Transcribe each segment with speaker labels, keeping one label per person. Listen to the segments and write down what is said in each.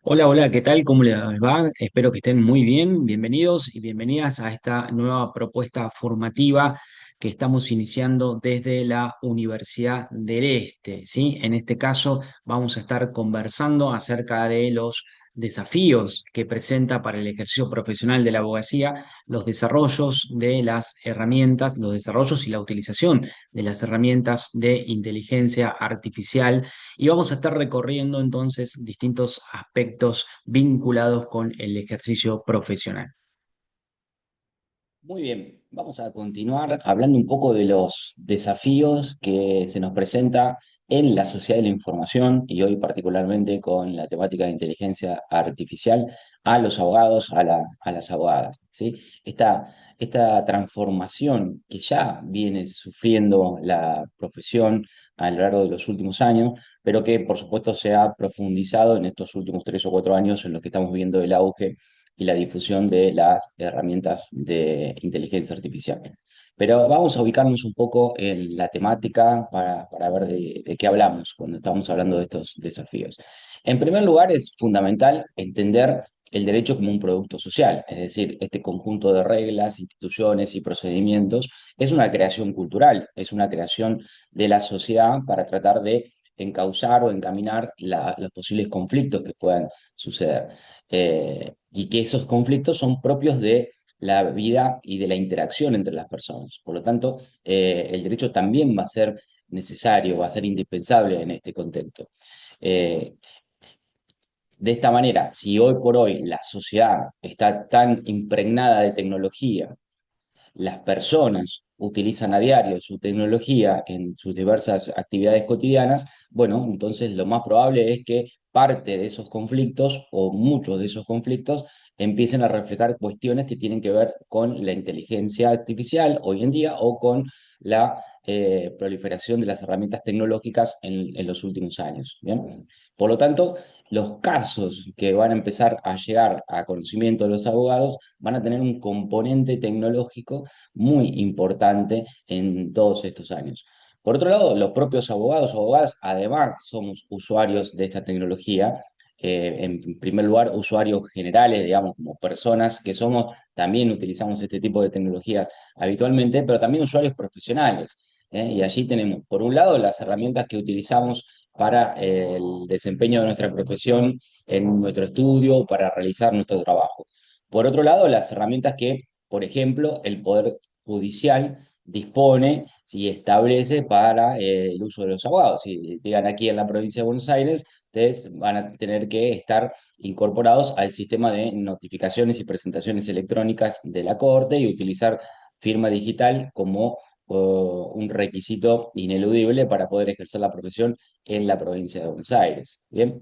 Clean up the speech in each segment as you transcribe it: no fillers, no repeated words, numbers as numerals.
Speaker 1: Hola, hola, ¿qué tal? ¿Cómo les va? Espero que estén muy bien. Bienvenidos y bienvenidas a esta nueva propuesta formativa que estamos iniciando desde la Universidad del Este, ¿sí? En este caso vamos a estar conversando acerca de los desafíos que presenta para el ejercicio profesional de la abogacía, los desarrollos de las herramientas, los desarrollos y la utilización de las herramientas de inteligencia artificial y vamos a estar recorriendo entonces distintos aspectos vinculados con el ejercicio profesional.
Speaker 2: Muy bien, vamos a continuar hablando un poco de los desafíos que se nos presenta en la sociedad de la información y hoy particularmente con la temática de inteligencia artificial a los abogados, a las abogadas, ¿sí? Esta transformación que ya viene sufriendo la profesión a lo largo de los últimos años, pero que por supuesto se ha profundizado en estos últimos 3 o 4 años en los que estamos viendo el auge y la difusión de las herramientas de inteligencia artificial. Pero vamos a ubicarnos un poco en la temática para ver de qué hablamos cuando estamos hablando de estos desafíos. En primer lugar, es fundamental entender el derecho como un producto social, es decir, este conjunto de reglas, instituciones y procedimientos es una creación cultural, es una creación de la sociedad para tratar de encauzar o encaminar los posibles conflictos que puedan suceder y que esos conflictos son propios de la vida y de la interacción entre las personas. Por lo tanto, el derecho también va a ser necesario, va a ser indispensable en este contexto. Eh, de esta manera, si hoy por hoy la sociedad está tan impregnada de tecnología, las personas utilizan a diario su tecnología en sus diversas actividades cotidianas, bueno, entonces lo más probable es que parte de esos conflictos o muchos de esos conflictos empiecen a reflejar cuestiones que tienen que ver con la inteligencia artificial hoy en día o con la proliferación de las herramientas tecnológicas en los últimos años. ¿Bien? Por lo tanto, los casos que van a empezar a llegar a conocimiento de los abogados van a tener un componente tecnológico muy importante en todos estos años. Por otro lado, los propios abogados o abogadas, además, somos usuarios de esta tecnología. En primer lugar, usuarios generales, digamos, como personas que somos, también utilizamos este tipo de tecnologías habitualmente, pero también usuarios profesionales. Y allí tenemos, por un lado, las herramientas que utilizamos para el desempeño de nuestra profesión en nuestro estudio, para realizar nuestro trabajo. Por otro lado, las herramientas que, por ejemplo, el Poder Judicial dispone y establece para el uso de los abogados. Si llegan aquí en la provincia de Buenos Aires, ustedes van a tener que estar incorporados al sistema de notificaciones y presentaciones electrónicas de la Corte y utilizar firma digital como un requisito ineludible para poder ejercer la profesión en la provincia de Buenos Aires. Bien.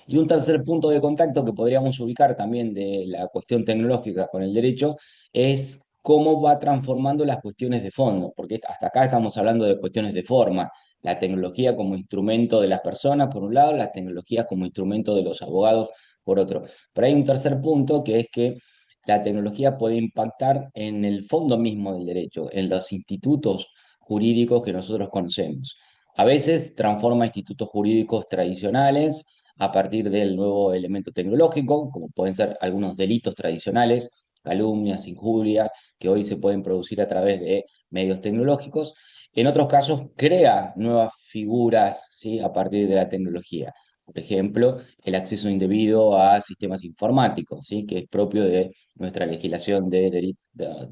Speaker 2: Y un tercer punto de contacto que podríamos ubicar también de la cuestión tecnológica con el derecho es cómo va transformando las cuestiones de fondo, porque hasta acá estamos hablando de cuestiones de forma, la tecnología como instrumento de las personas, por un lado, las tecnologías como instrumento de los abogados, por otro. Pero hay un tercer punto que es que la tecnología puede impactar en el fondo mismo del derecho, en los institutos jurídicos que nosotros conocemos. A veces transforma institutos jurídicos tradicionales a partir del nuevo elemento tecnológico, como pueden ser algunos delitos tradicionales, calumnias, injurias, que hoy se pueden producir a través de medios tecnológicos. En otros casos, crea nuevas figuras, ¿sí? A partir de la tecnología. Por ejemplo, el acceso indebido a sistemas informáticos, ¿sí? Que es propio de nuestra legislación de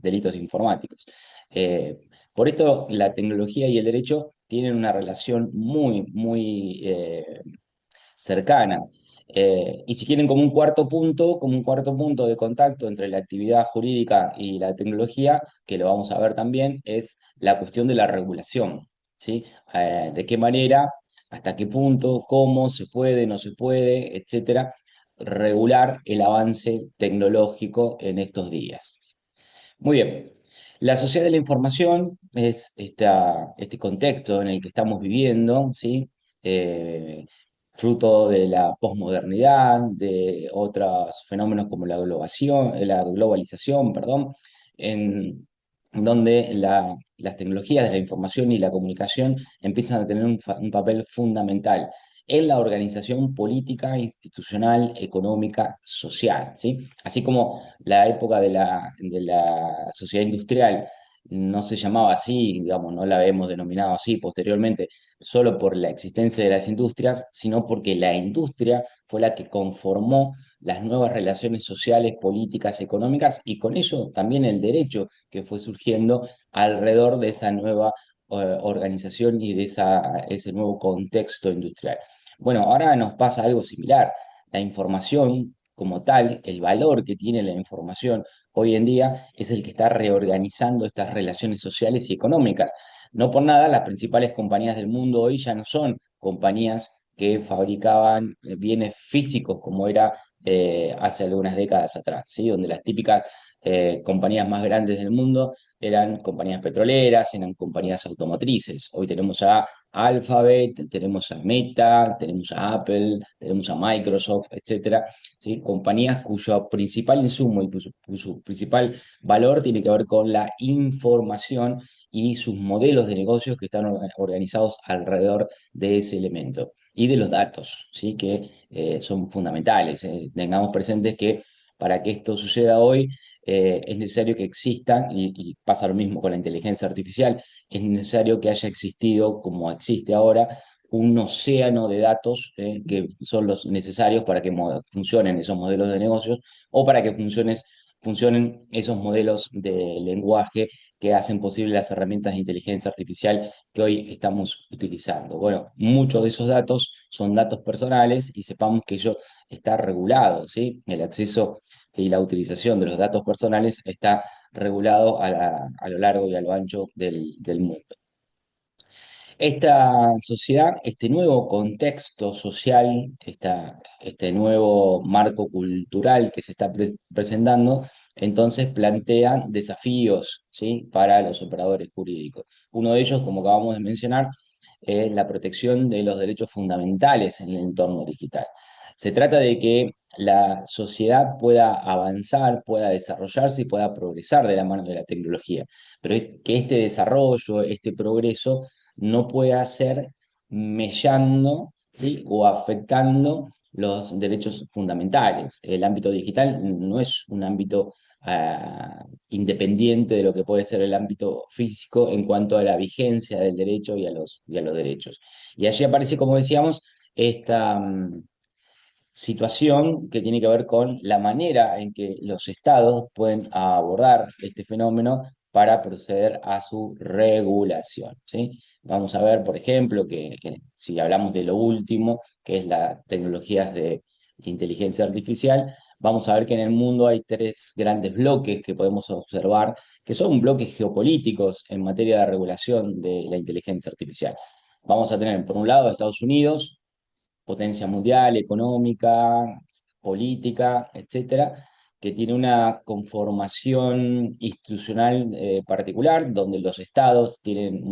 Speaker 2: delitos informáticos. Eh, por esto, la tecnología y el derecho tienen una relación muy cercana. Y si quieren como un cuarto punto de contacto entre la actividad jurídica y la tecnología, que lo vamos a ver también, es la cuestión de la regulación, ¿sí? De qué manera, hasta qué punto, cómo se puede, no se puede, etcétera, regular el avance tecnológico en estos días. Muy bien. La sociedad de la información es este contexto en el que estamos viviendo, ¿sí? Eh, Fruto de la posmodernidad, de otros fenómenos como la globalización, perdón, en donde las tecnologías de la información y la comunicación empiezan a tener un papel fundamental en la organización política, institucional, económica, social, ¿sí? Así como la época de la sociedad industrial no se llamaba así, digamos, no la hemos denominado así posteriormente, solo por la existencia de las industrias, sino porque la industria fue la que conformó las nuevas relaciones sociales, políticas, económicas y con ello también el derecho que fue surgiendo alrededor de esa nueva organización y de ese nuevo contexto industrial. Bueno, ahora nos pasa algo similar. La información como tal, el valor que tiene la información hoy en día es el que está reorganizando estas relaciones sociales y económicas. No por nada, las principales compañías del mundo hoy ya no son compañías que fabricaban bienes físicos como era hace algunas décadas atrás, ¿sí? Donde las típicas compañías más grandes del mundo eran compañías petroleras, eran compañías automotrices. Hoy tenemos a Alphabet, tenemos a Meta, tenemos a Apple, tenemos a Microsoft, etcétera, ¿sí? Compañías cuyo principal insumo y su principal valor tiene que ver con la información y sus modelos de negocios que están organizados alrededor de ese elemento y de los datos, ¿sí? Que son fundamentales. Tengamos presentes que para que esto suceda hoy es necesario que exista, y pasa lo mismo con la inteligencia artificial, es necesario que haya existido, como existe ahora, un océano de datos que son los necesarios para que funcionen esos modelos de negocios o para que funcionen esos modelos de lenguaje que hacen posible las herramientas de inteligencia artificial que hoy estamos utilizando. Bueno, muchos de esos datos son datos personales y sepamos que ello está regulado, ¿sí? El acceso y la utilización de los datos personales está regulado a lo largo y a lo ancho del mundo. Esta sociedad, este nuevo contexto social, este nuevo marco cultural que se está presentando, entonces plantea desafíos, ¿sí? Para los operadores jurídicos. Uno de ellos, como acabamos de mencionar, es la protección de los derechos fundamentales en el entorno digital. Se trata de que la sociedad pueda avanzar, pueda desarrollarse y pueda progresar de la mano de la tecnología, pero que este desarrollo, este progreso, no pueda ser mellando, ¿sí? O afectando los derechos fundamentales. El ámbito digital no es un ámbito independiente de lo que puede ser el ámbito físico en cuanto a la vigencia del derecho y a los derechos. Y allí aparece, como decíamos, esta situación que tiene que ver con la manera en que los estados pueden abordar este fenómeno para proceder a su regulación, ¿sí? Vamos a ver, por ejemplo, que si hablamos de lo último, que es las tecnologías de inteligencia artificial, vamos a ver que en el mundo hay tres grandes bloques que podemos observar, que son bloques geopolíticos en materia de regulación de la inteligencia artificial. Vamos a tener, por un lado, Estados Unidos, potencia mundial, económica, política, etcétera, que tiene una conformación institucional particular, donde los estados tienen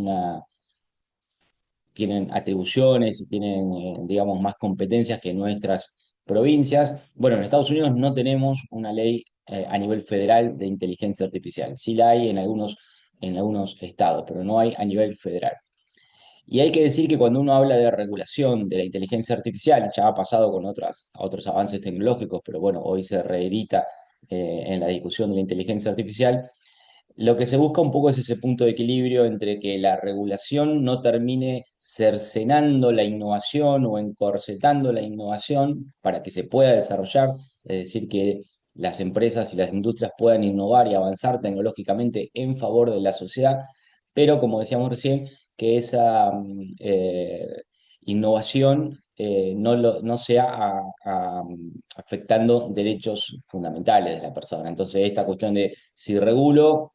Speaker 2: atribuciones y tienen, digamos, más competencias que nuestras provincias. Bueno, en Estados Unidos no tenemos una ley a nivel federal de inteligencia artificial. Sí la hay en algunos estados, pero no hay a nivel federal. Y hay que decir que cuando uno habla de regulación de la inteligencia artificial, ya ha pasado con otros avances tecnológicos, pero bueno, hoy se reedita en la discusión de la inteligencia artificial, lo que se busca un poco es ese punto de equilibrio entre que la regulación no termine cercenando la innovación o encorsetando la innovación para que se pueda desarrollar, es decir, que las empresas y las industrias puedan innovar y avanzar tecnológicamente en favor de la sociedad, pero como decíamos recién, que esa innovación no sea afectando derechos fundamentales de la persona. Entonces, esta cuestión de si regulo,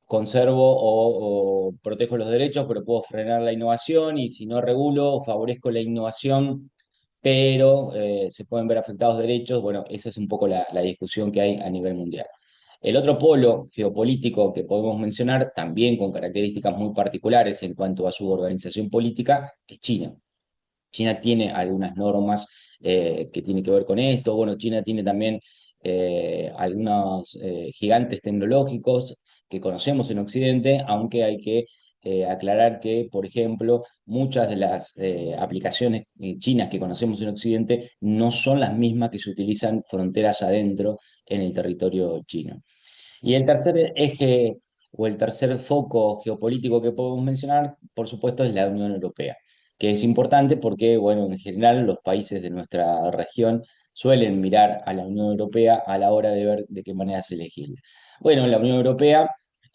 Speaker 2: conservo o protejo los derechos, pero puedo frenar la innovación, y si no regulo, favorezco la innovación, pero se pueden ver afectados derechos. Bueno, esa es un poco la discusión que hay a nivel mundial. El otro polo geopolítico que podemos mencionar, también con características muy particulares en cuanto a su organización política, es China. China tiene algunas normas que tienen que ver con esto. Bueno, China tiene también algunos gigantes tecnológicos que conocemos en Occidente, aunque hay que aclarar que, por ejemplo, muchas de las aplicaciones chinas que conocemos en Occidente no son las mismas que se utilizan fronteras adentro en el territorio chino. Y el tercer eje o el tercer foco geopolítico que podemos mencionar, por supuesto, es la Unión Europea, que es importante porque, bueno, en general los países de nuestra región suelen mirar a la Unión Europea a la hora de ver de qué manera se legisla. Bueno, la Unión Europea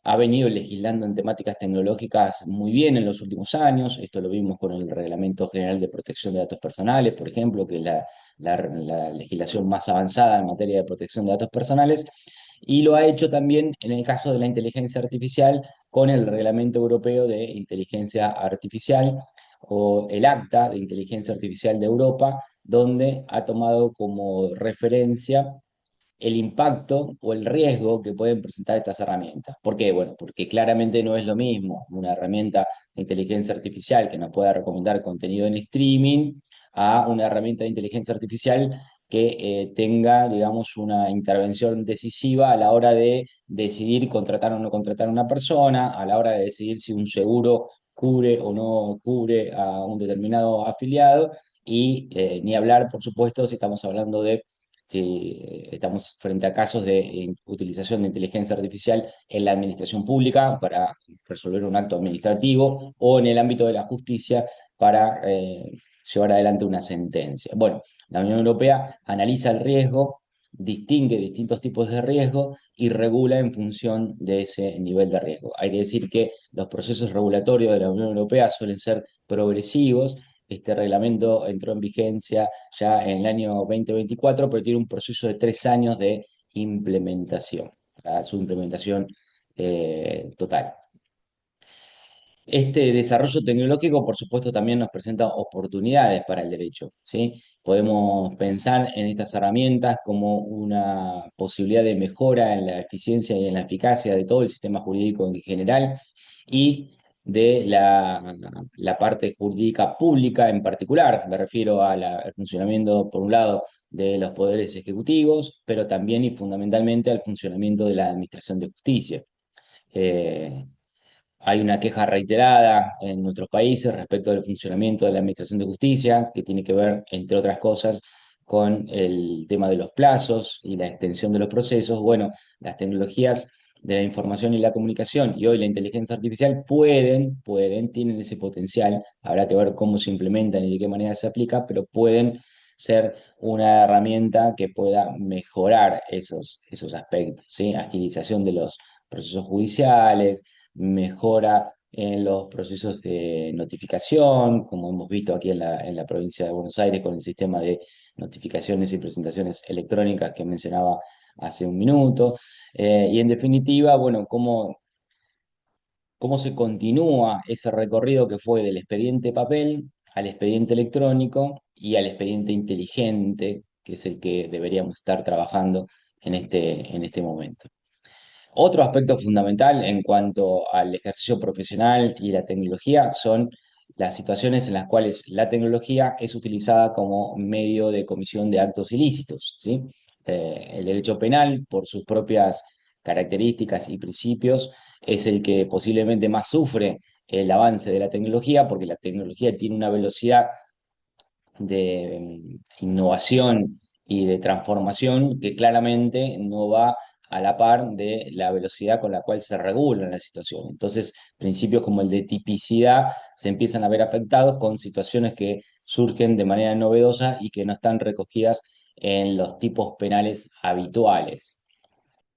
Speaker 2: ha venido legislando en temáticas tecnológicas muy bien en los últimos años. Esto lo vimos con el Reglamento General de Protección de Datos Personales, por ejemplo, que es la legislación más avanzada en materia de protección de datos personales, y lo ha hecho también en el caso de la inteligencia artificial con el Reglamento Europeo de Inteligencia Artificial o el Acta de Inteligencia Artificial de Europa, donde ha tomado como referencia el impacto o el riesgo que pueden presentar estas herramientas. ¿Por qué? Bueno, porque claramente no es lo mismo una herramienta de inteligencia artificial que nos pueda recomendar contenido en streaming a una herramienta de inteligencia artificial que tenga, digamos, una intervención decisiva a la hora de decidir contratar o no contratar a una persona, a la hora de decidir si un seguro cubre o no cubre a un determinado afiliado, y ni hablar, por supuesto, si estamos hablando de si estamos frente a casos de utilización de inteligencia artificial en la administración pública para resolver un acto administrativo o en el ámbito de la justicia para llevar adelante una sentencia. Bueno, la Unión Europea analiza el riesgo, distingue distintos tipos de riesgo y regula en función de ese nivel de riesgo. Hay que decir que los procesos regulatorios de la Unión Europea suelen ser progresivos. Este reglamento entró en vigencia ya en el año 2024, pero tiene un proceso de 3 años de implementación, para su implementación total. Este desarrollo tecnológico, por supuesto, también nos presenta oportunidades para el derecho, ¿sí? Podemos pensar en estas herramientas como una posibilidad de mejora en la eficiencia y en la eficacia de todo el sistema jurídico en general y de la parte jurídica pública en particular. Me refiero al funcionamiento, por un lado, de los poderes ejecutivos, pero también y fundamentalmente al funcionamiento de la administración de justicia. Eh, Hay una queja reiterada en nuestros países respecto del funcionamiento de la Administración de Justicia, que tiene que ver, entre otras cosas, con el tema de los plazos y la extensión de los procesos. Bueno, las tecnologías de la información y la comunicación y hoy la inteligencia artificial tienen ese potencial. Habrá que ver cómo se implementan y de qué manera se aplica, pero pueden ser una herramienta que pueda mejorar esos aspectos, ¿sí? Agilización de los procesos judiciales, mejora en los procesos de notificación, como hemos visto aquí en la provincia de Buenos Aires con el sistema de notificaciones y presentaciones electrónicas que mencionaba hace un minuto. Y en definitiva, bueno, cómo se continúa ese recorrido que fue del expediente papel al expediente electrónico y al expediente inteligente, que es el que deberíamos estar trabajando en este momento. Otro aspecto fundamental en cuanto al ejercicio profesional y la tecnología son las situaciones en las cuales la tecnología es utilizada como medio de comisión de actos ilícitos, ¿sí? El derecho penal, por sus propias características y principios, es el que posiblemente más sufre el avance de la tecnología, porque la tecnología tiene una velocidad de innovación y de transformación que claramente no va a la par de la velocidad con la cual se regula la situación. Entonces, principios como el de tipicidad se empiezan a ver afectados con situaciones que surgen de manera novedosa y que no están recogidas en los tipos penales habituales.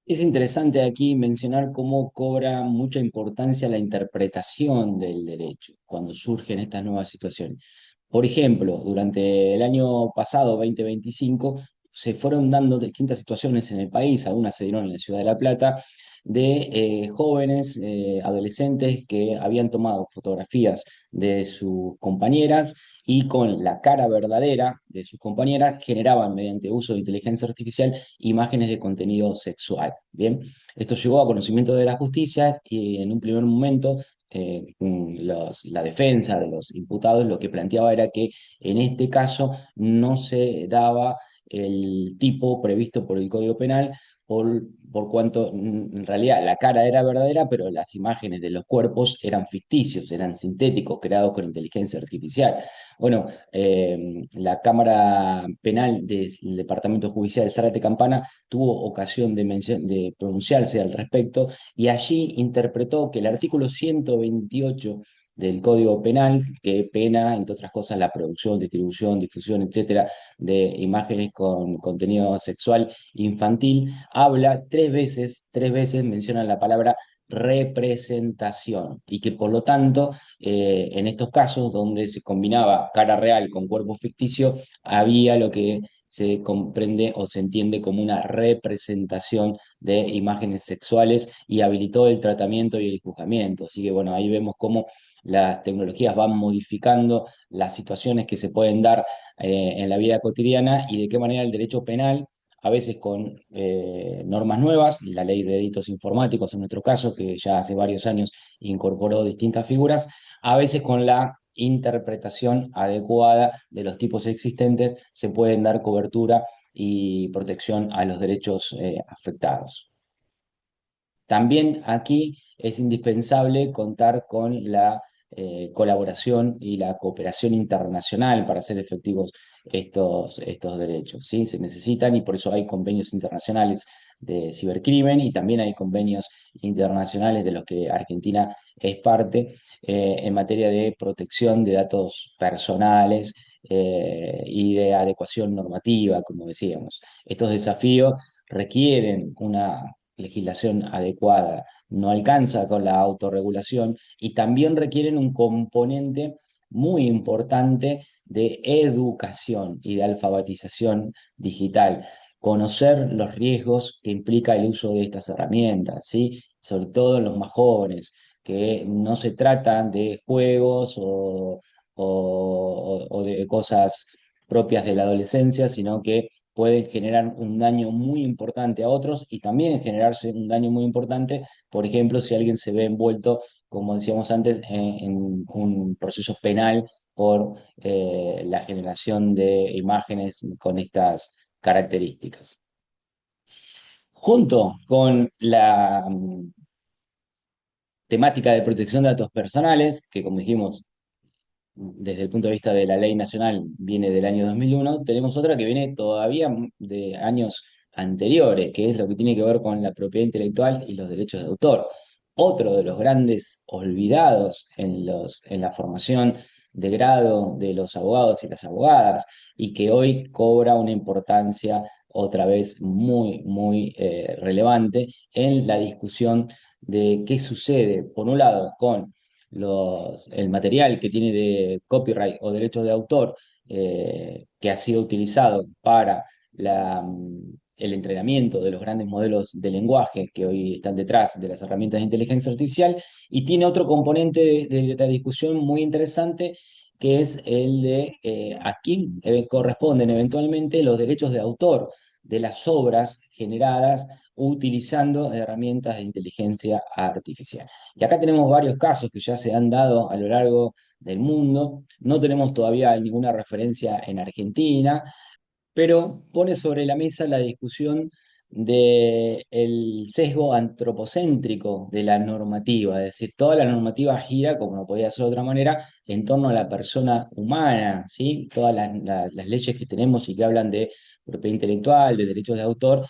Speaker 2: Es interesante aquí mencionar cómo cobra mucha importancia la interpretación del derecho cuando surgen estas nuevas situaciones. Por ejemplo, durante el año pasado, 2025, se fueron dando distintas situaciones en el país, algunas se dieron en la ciudad de La Plata, de jóvenes, adolescentes que habían tomado fotografías de sus compañeras y con la cara verdadera de sus compañeras generaban mediante uso de inteligencia artificial imágenes de contenido sexual. Bien, esto llegó a conocimiento de la justicia y en un primer momento la defensa de los imputados lo que planteaba era que en este caso no se daba el tipo previsto por el Código Penal por, por cuanto en realidad la cara era verdadera, pero las imágenes de los cuerpos eran ficticios, eran sintéticos, creados con inteligencia artificial. Bueno, la Cámara Penal del Departamento Judicial de Zárate Campana tuvo ocasión de pronunciarse al respecto y allí interpretó que el artículo 128 del Código Penal, que pena, entre otras cosas, la producción, distribución, difusión, etcétera, de imágenes con contenido sexual infantil, habla tres veces menciona la palabra representación y que por lo tanto en estos casos donde se combinaba cara real con cuerpo ficticio había lo que se comprende o se entiende como una representación de imágenes sexuales y habilitó el tratamiento y el juzgamiento. Así que bueno, ahí vemos cómo las tecnologías van modificando las situaciones que se pueden dar en la vida cotidiana y de qué manera el derecho penal, a veces con normas nuevas, la ley de delitos informáticos en nuestro caso, que ya hace varios años incorporó distintas figuras, a veces con la interpretación adecuada de los tipos existentes se pueden dar cobertura y protección a los derechos afectados. También aquí es indispensable contar con la colaboración y la cooperación internacional para hacer efectivos estos derechos, ¿sí? Se necesitan y por eso hay convenios internacionales de cibercrimen y también hay convenios internacionales de los que Argentina es parte en materia de protección de datos personales y de adecuación normativa, como decíamos. Estos desafíos requieren una legislación adecuada, no alcanza con la autorregulación y también requieren un componente muy importante de educación y de alfabetización digital. Conocer los riesgos que implica el uso de estas herramientas, ¿sí? Sobre todo en los más jóvenes, que no se trata de juegos o de cosas propias de la adolescencia, sino que pueden generar un daño muy importante a otros y también generarse un daño muy importante, por ejemplo, si alguien se ve envuelto, como decíamos antes, en un proceso penal por la generación de imágenes con estas características. Junto con la temática de protección de datos personales, que como dijimos, desde el punto de vista de la ley nacional viene del año 2001, tenemos otra que viene todavía de años anteriores, que es lo que tiene que ver con la propiedad intelectual y los derechos de autor. Otro de los grandes olvidados en la formación de grado de los abogados y las abogadas, y que hoy cobra una importancia otra vez muy relevante en la discusión de qué sucede, por un lado, con el material que tiene de copyright o derechos de autor que ha sido utilizado para el entrenamiento de los grandes modelos de lenguaje que hoy están detrás de las herramientas de inteligencia artificial y tiene otro componente de la discusión muy interesante que es el de a quién corresponden eventualmente los derechos de autor de las obras generadas utilizando herramientas de inteligencia artificial. Y acá tenemos varios casos que ya se han dado a lo largo del mundo. No tenemos todavía ninguna referencia en Argentina, pero pone sobre la mesa la discusión del sesgo antropocéntrico de la normativa, es decir, toda la normativa gira, como no podía ser de otra manera, en torno a la persona humana, ¿sí? Todas las leyes que tenemos y que hablan de propiedad intelectual, de derechos de autor,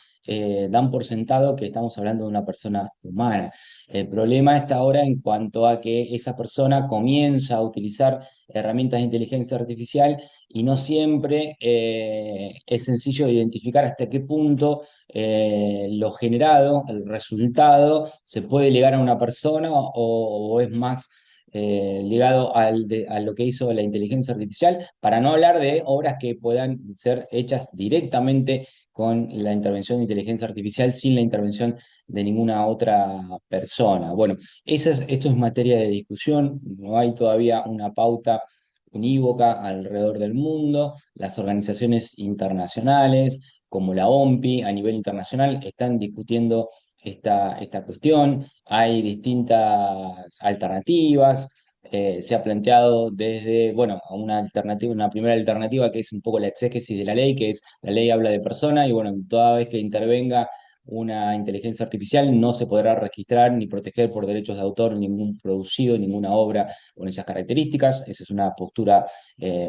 Speaker 2: dan por sentado que estamos hablando de una persona humana. El problema está ahora en cuanto a que esa persona comienza a utilizar herramientas de inteligencia artificial y no siempre es sencillo identificar hasta qué punto lo generado, el resultado, se puede ligar a una persona o es más ligado a lo que hizo la inteligencia artificial, para no hablar de obras que puedan ser hechas directamente con la intervención de inteligencia artificial sin la intervención de ninguna otra persona. Bueno, esto es materia de discusión, no hay todavía una pauta unívoca alrededor del mundo. Las organizaciones internacionales, como la OMPI a nivel internacional, están discutiendo esta cuestión. Hay distintas alternativas. Se ha planteado desde, bueno, una primera alternativa que es un poco la exégesis de la ley, que es la ley habla de persona y bueno, toda vez que intervenga una inteligencia artificial, no se podrá registrar ni proteger por derechos de autor ningún producido, ninguna obra con esas características. Esa es una postura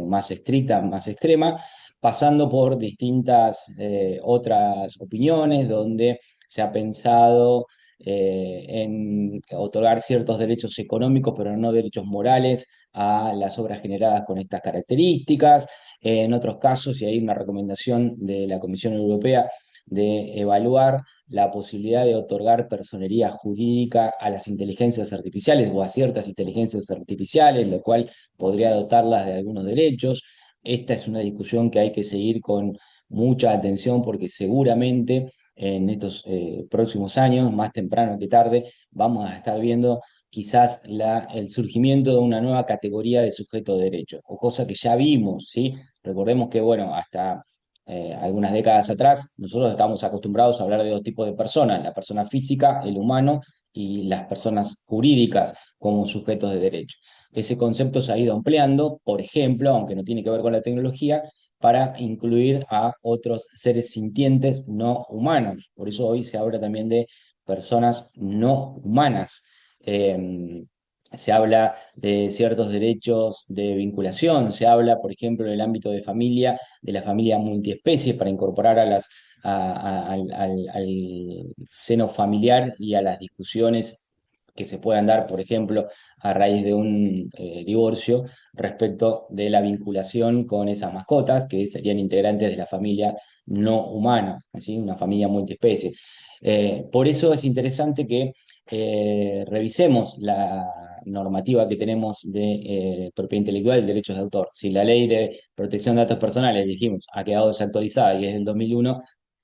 Speaker 2: más estricta, más extrema, pasando por distintas otras opiniones donde se ha pensado en otorgar ciertos derechos económicos, pero no derechos morales a las obras generadas con estas características. En otros casos, y hay una recomendación de la Comisión Europea de evaluar la posibilidad de otorgar personería jurídica a las inteligencias artificiales o a ciertas inteligencias artificiales, lo cual podría dotarlas de algunos derechos. Esta es una discusión que hay que seguir con mucha atención porque seguramente en estos próximos años, más temprano que tarde, vamos a estar viendo quizás el surgimiento de una nueva categoría de sujeto de derecho, o cosa que ya vimos, ¿sí? Recordemos que, bueno, hasta algunas décadas atrás, nosotros estamos acostumbrados a hablar de dos tipos de personas, la persona física, el humano, y las personas jurídicas como sujetos de derecho. Ese concepto se ha ido ampliando, por ejemplo, aunque no tiene que ver con la tecnología, para incluir a otros seres sintientes no humanos. Por eso hoy se habla también de personas no humanas. Eh, Se habla de ciertos derechos de vinculación, se habla, por ejemplo, en el ámbito de familia, de la familia multiespecie para incorporar al seno familiar y a las discusiones que se puedan dar, por ejemplo, a raíz de un divorcio respecto de la vinculación con esas mascotas que serían integrantes de la familia no humana, ¿sí? Una familia multiespecie. Por eso es interesante que revisemos la normativa que tenemos de propiedad intelectual y derechos de autor. Si la ley de protección de datos personales, dijimos, ha quedado desactualizada y es del 2001,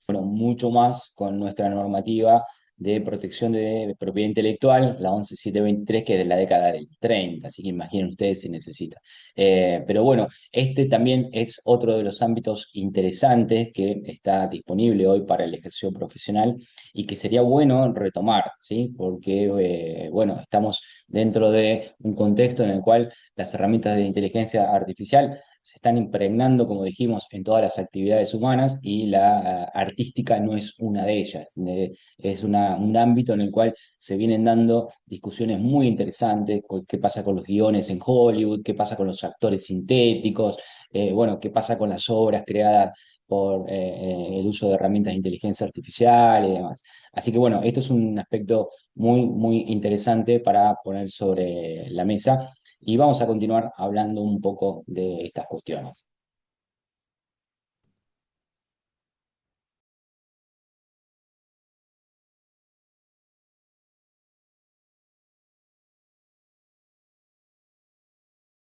Speaker 2: bueno, mucho más con nuestra normativa de protección de propiedad intelectual, la 11723, que es de la década del 30, así que imaginen ustedes si necesita. Pero bueno, este también es otro de los ámbitos interesantes que está disponible hoy para el ejercicio profesional y que sería bueno retomar, ¿sí? Porque, bueno, estamos dentro de un contexto en el cual las herramientas de inteligencia artificial se están impregnando, como dijimos, en todas las actividades humanas y la artística no es una de ellas. Es un ámbito en el cual se vienen dando discusiones muy interesantes, qué pasa con los guiones en Hollywood, qué pasa con los actores sintéticos, bueno, qué pasa con las obras creadas por el uso de herramientas de inteligencia artificial y demás. Así que bueno, esto es un aspecto muy, muy interesante para poner sobre la mesa y vamos a continuar hablando un poco de estas cuestiones.